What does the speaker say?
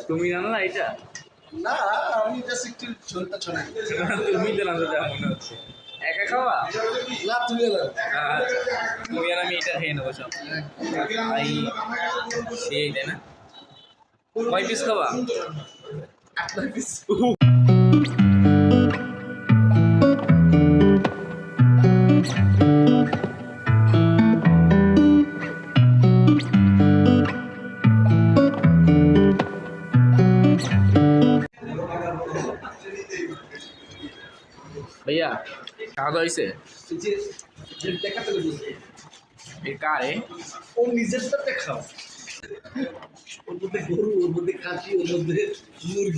তুমি জানো না এটা? না, আমি জাস্ট একটু ঝোলটা ছড়াই। তুমি তো জানো, যা মনে হচ্ছে। একা খাওয়া? না, তুমি জানো। তুমি আর আমি এটা খেয়ে নেবো সব। ভাই সেই, তাই না? কয় পিস খাওয়া? 8-9 পিস। ভাইয়া খাওয়া দাওয়া হয়েছে? যে দেখাতে বুঝছি এ কারে? ও নিজেরটা দেখাও। ওর মধ্যে গরু, ওর মধ্যে খাসি, ওর মধ্যে মুরগি।